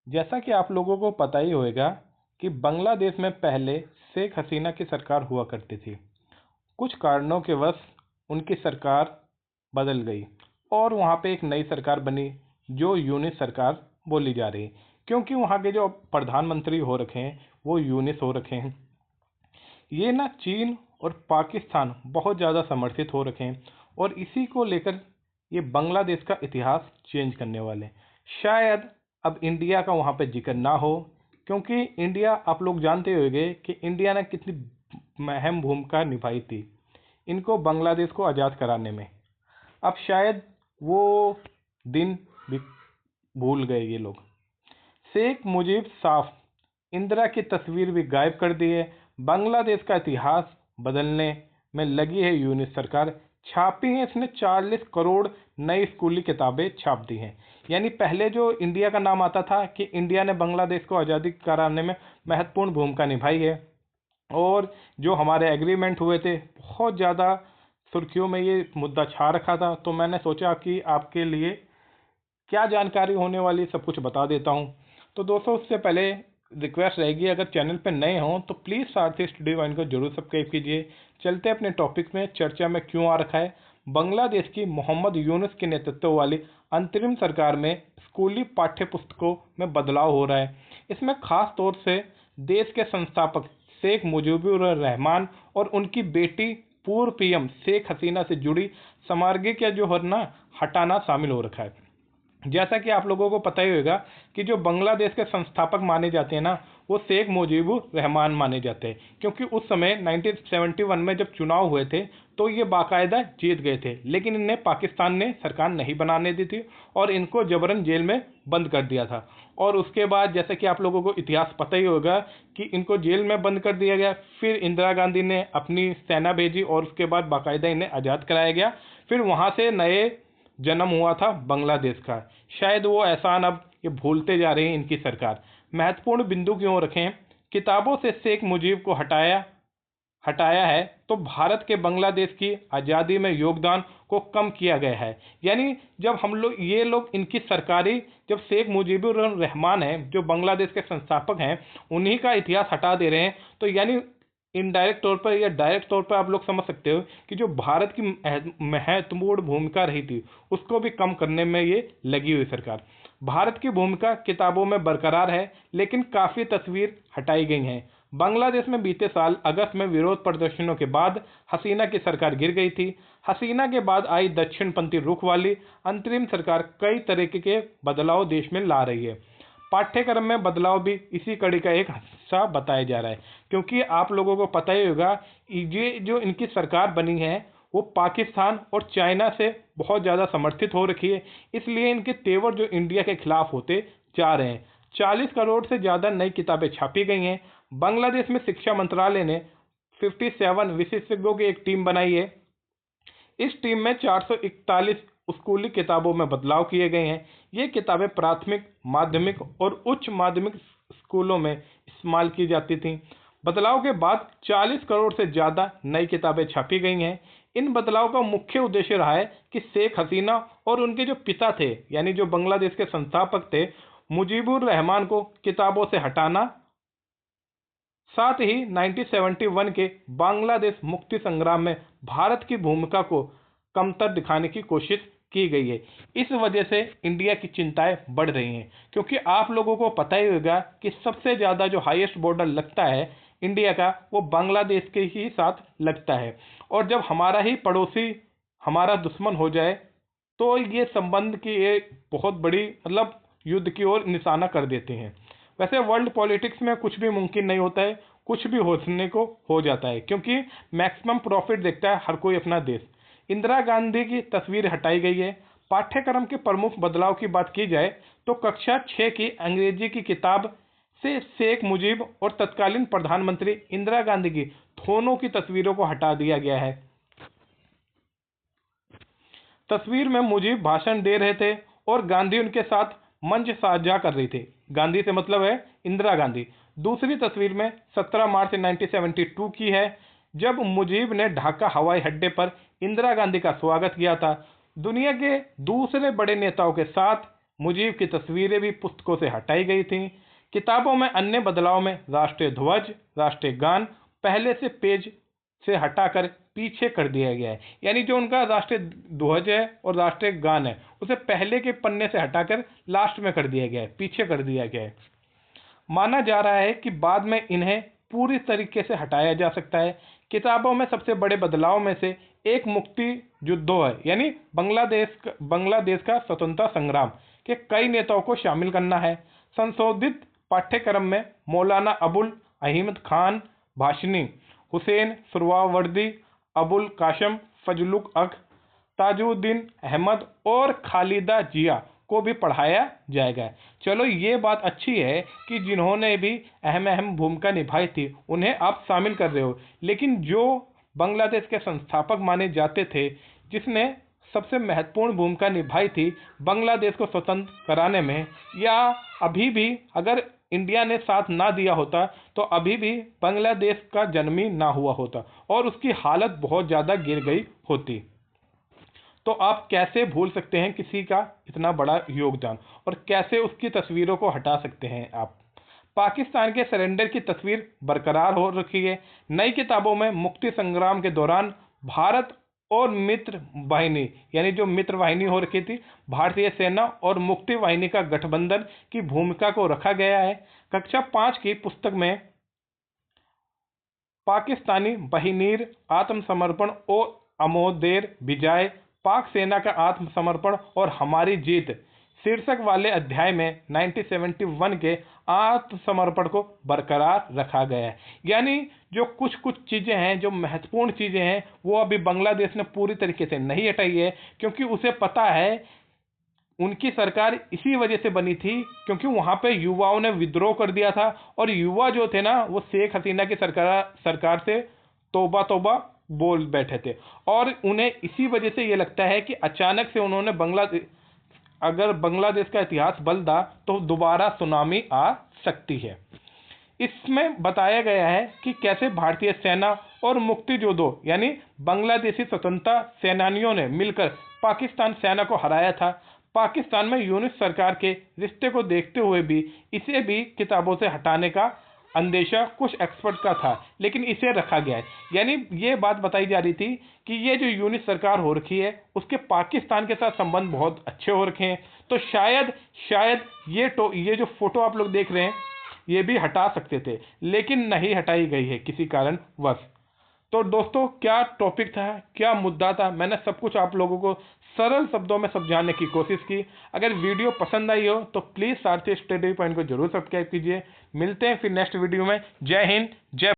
जैसा कि आप लोगों को पता ही होगा कि बांग्लादेश में पहले शेख हसीना की सरकार हुआ करती थी। कुछ कारणों के वश उनकी सरकार बदल गई और वहाँ पे एक नई सरकार बनी जो यूनिस सरकार बोली जा रही, क्योंकि वहाँ के जो प्रधानमंत्री हो रखे हैं वो यूनिस हो रखे हैं। ये ना चीन और पाकिस्तान बहुत ज़्यादा समर्थित हो रखे हैं और इसी को लेकर ये बांग्लादेश का इतिहास चेंज करने वाले हैं। शायद अब इंडिया का वहाँ पे जिक्र ना हो, क्योंकि इंडिया, आप लोग जानते होंगे कि इंडिया ने कितनी अहम भूमिका निभाई थी इनको बांग्लादेश को आज़ाद कराने में। अब शायद वो दिन भी भूल गए ये लोग। शेख मुजीब साफ इंदिरा की तस्वीर भी गायब कर दी है। बांग्लादेश का इतिहास बदलने में लगी है यूनिस सरकार। छापी है इसने 40 करोड़ नई स्कूली किताबें छाप दी हैं। यानी पहले जो इंडिया का नाम आता था कि इंडिया ने बांग्लादेश को आज़ादी कराने में महत्वपूर्ण भूमिका निभाई है, और जो हमारे एग्रीमेंट हुए थे बहुत ज़्यादा सुर्खियों में ये मुद्दा छा रखा था। तो मैंने सोचा कि आपके लिए क्या जानकारी होने वाली सब कुछ बता देता हूँ। तो दोस्तों, उससे पहले रिक्वेस्ट रहेगी, अगर चैनल पर नए हों तो प्लीज़ सारथी स्टडी वन को जरूर सब्सक्राइब कीजिए। चलते हैं अपने टॉपिक में। चर्चा में क्यों आ रखा है, बांग्लादेश की मोहम्मद यूनुस के नेतृत्व वाली अंतरिम सरकार में स्कूली पाठ्य पुस्तकों में बदलाव हो रहा है। इसमें खास तौर से देश के संस्थापक शेख मुजीबुर रहमान और उनकी बेटी पूर्व पीएम शेख हसीना से जुड़ी सामग्री जो है ना, हटाना शामिल हो रखा है। जैसा कि आप लोगों को पता ही होगा कि जो बांग्लादेश के संस्थापक माने जाते हैं ना, वो शेख मुजीबुर रहमान माने जाते हैं, क्योंकि उस समय 1971 में जब चुनाव हुए थे तो ये बाकायदा जीत गए थे, लेकिन इन्हें पाकिस्तान ने सरकार नहीं बनाने दी थी और इनको जबरन जेल में बंद कर दिया था। और उसके बाद जैसे कि आप लोगों को इतिहास पता ही होगा कि इनको जेल में बंद कर दिया गया। फिर इंदिरा गांधी ने अपनी सेना भेजी और उसके बाद बाकायदा इन्हें आज़ाद कराया गया। फिर वहाँ से नए जन्म हुआ था बांग्लादेश का। शायद वो एहसान अब ये भूलते जा रही है इनकी सरकार। महत्वपूर्ण बिंदु क्यों रखे हैं, किताबों से शेख मुजीब को हटाया है तो भारत के बांग्लादेश की आज़ादी में योगदान को कम किया गया है। यानी जब हम लोग ये लोग इनकी सरकारी, जब शेख मुजीबुर रहमान है जो बांग्लादेश के संस्थापक हैं, उन्हीं का इतिहास हटा दे रहे हैं, तो यानी इनडायरेक्ट तौर पर या डायरेक्ट तौर पर आप लोग समझ सकते हो कि जो भारत की महत्वपूर्ण भूमिका रही थी उसको भी कम करने में ये लगी हुई सरकार। भारत की भूमिका किताबों में बरकरार है, लेकिन काफ़ी तस्वीर हटाई गई हैं। बांग्लादेश में बीते साल अगस्त में विरोध प्रदर्शनों के बाद हसीना की सरकार गिर गई थी। हसीना के बाद आई दक्षिणपंथी रुख वाली अंतरिम सरकार कई तरीके के बदलाव देश में ला रही है। पाठ्यक्रम में बदलाव भी इसी कड़ी का एक हिस्सा बताया जा रहा है, क्योंकि आप लोगों को पता ही होगा ये जो इनकी सरकार बनी है वो पाकिस्तान और चाइना से बहुत ज़्यादा समर्थित हो रखी है। इसलिए इनके तेवर जो इंडिया के खिलाफ होते जा रहे हैं। 40 करोड़ से ज़्यादा नई किताबें छापी गई हैं। बांग्लादेश में शिक्षा मंत्रालय ने 57 विशेषज्ञों की एक टीम बनाई है। इस टीम में 441 स्कूली किताबों में बदलाव किए गए हैं। ये किताबें प्राथमिक, माध्यमिक और उच्च माध्यमिक स्कूलों में इस्तेमाल की जाती थीं। बदलाव के बाद 40 करोड़ से ज़्यादा नई किताबें छापी गई हैं। इन बदलाव का मुख्य उद्देश्य रहा है कि शेख हसीना और उनके जो पिता थे, यानी जो बांग्लादेश के संस्थापक थे, मुजीबुर रहमान को किताबों से हटाना, साथ ही 1971 के बांग्लादेश मुक्ति संग्राम में भारत की भूमिका को कमतर दिखाने की कोशिश की गई है। इस वजह से इंडिया की चिंताएं बढ़ रही हैं, क्योंकि आप लोगों को पता ही होगा कि सबसे ज़्यादा जो हाईएस्ट बॉर्डर लगता है इंडिया का, वो बांग्लादेश के ही साथ लगता है। और जब हमारा ही पड़ोसी हमारा दुश्मन हो जाए तो ये संबंध की एक बहुत बड़ी युद्ध की ओर निशाना कर देते हैं। वैसे वर्ल्ड पॉलिटिक्स में कुछ भी मुमकिन नहीं होता है, कुछ भी होने को हो जाता है, क्योंकि मैक्सिमम प्रॉफिट देखता है हर कोई अपना देश। इंदिरा गांधी की तस्वीर हटाई गई है। पाठ्यक्रम के प्रमुख बदलाव की बात की जाए तो कक्षा 6 की अंग्रेजी की किताब से शेख मुजीब और तत्कालीन प्रधानमंत्री इंदिरा गांधी की दोनों की तस्वीरों को हटा दिया गया है। तस्वीर में मुजीब भाषण दे रहे थे और गांधी उनके साथ मंच साझा कर रही थी। गांधी से मतलब है इंदिरा गांधी। दूसरी तस्वीर में 17 मार्च 1972 की है, जब मुजीब ने ढाका हवाई अड्डे पर इंदिरा गांधी का स्वागत किया था। दुनिया के दूसरे बड़े नेताओं के साथ मुजीब की तस्वीरें भी पुस्तकों से हटाई गई थीं। किताबों में अन्य बदलाव में राष्ट्रीय ध्वज, राष्ट्रीय गान पहले से पेज से हटाकर पीछे कर दिया गया है। यानी जो उनका राष्ट्रीय ध्वज है और राष्ट्रीय गान है, उसे पहले के पन्ने से हटाकर लास्ट में कर दिया गया है, पीछे कर दिया गया है। माना जा रहा है कि बाद में इन्हें पूरी तरीके से हटाया जा सकता है। किताबों में सबसे बड़े बदलाव में से एक मुक्ति युद्धों है, यानी बांग्लादेश का स्वतंत्रता संग्राम के कई नेताओं को शामिल करना है। संशोधित पाठ्यक्रम में मौलाना अबुल अहमद खान भाषनी, हुसैन सुहरावर्दी, अबुल कासम फजलुल हक, ताजुद्दीन अहमद और खालिदा जिया को भी पढ़ाया जाएगा। चलो ये बात अच्छी है कि जिन्होंने भी अहम भूमिका निभाई थी उन्हें आप शामिल कर रहे हो, लेकिन जो बांग्लादेश के संस्थापक माने जाते थे, जिसने सबसे महत्वपूर्ण भूमिका निभाई थी बांग्लादेश को स्वतंत्र कराने में, या अभी भी अगर इंडिया ने साथ ना दिया होता तो अभी भी बांग्लादेश का जन्म ही ना हुआ होता और उसकी हालत बहुत ज़्यादा गिर गई होती। तो आप कैसे भूल सकते हैं किसी का इतना बड़ा योगदान, और कैसे उसकी तस्वीरों को हटा सकते हैं आप। पाकिस्तान के सरेंडर की तस्वीर बरकरार हो रखी है। नई किताबों में मुक्ति संग्राम के दौरान भारत और मित्र वाहिनी, यानी जो मित्र वाहिनी हो रखी थी, भारतीय सेना और मुक्ति वाहिनी का गठबंधन की भूमिका को रखा गया है। कक्षा 5 की पुस्तक में पाकिस्तानी बहिनीर आत्मसमर्पण और अमोदेर विजय, पाक सेना का आत्मसमर्पण और हमारी जीत शीर्षक वाले अध्याय में 1971 के आत्मसमर्पण को बरकरार रखा गया है। यानी जो कुछ चीज़ें हैं, जो महत्वपूर्ण चीज़ें हैं, वो अभी बांग्लादेश ने पूरी तरीके से नहीं हटाई है, क्योंकि उसे पता है उनकी सरकार इसी वजह से बनी थी क्योंकि वहाँ पे युवाओं ने विद्रोह कर दिया था, और युवा जो थे ना, वो शेख हसीना की सरकार से तौबा तौबा बोल बैठे थे, और उन्हें इसी वजह से ये लगता है कि अचानक से उन्होंने अगर बांग्लादेश का इतिहास बदला तो दोबारा सुनामी आ सकती है। इसमें बताया गया है कि कैसे भारतीय सेना और मुक्तियोद्धाओं यानी बांग्लादेशी स्वतंत्रता सेनानियों ने मिलकर पाकिस्तान सेना को हराया था। पाकिस्तान में यूनिट सरकार के रिश्ते को देखते हुए भी इसे भी किताबों से हटाने का अंदेशा कुछ एक्सपर्ट का था, लेकिन इसे रखा गया है। यानी ये बात बताई जा रही थी कि ये जो यूनिट सरकार हो रखी है उसके पाकिस्तान के साथ संबंध बहुत अच्छे हो रखे हैं, तो शायद ये जो फोटो आप लोग देख रहे हैं ये भी हटा सकते थे, लेकिन नहीं हटाई गई है किसी कारणवश। तो दोस्तों, क्या टॉपिक था, क्या मुद्दा था, मैंने सब कुछ आप लोगों को सरल शब्दों में समझाने की कोशिश की। अगर वीडियो पसंद आई हो तो प्लीज़ सारथी स्टडी पॉइंट को जरूर सब्सक्राइब कीजिए। मिलते हैं फिर नेक्स्ट वीडियो में। जय हिंद, जय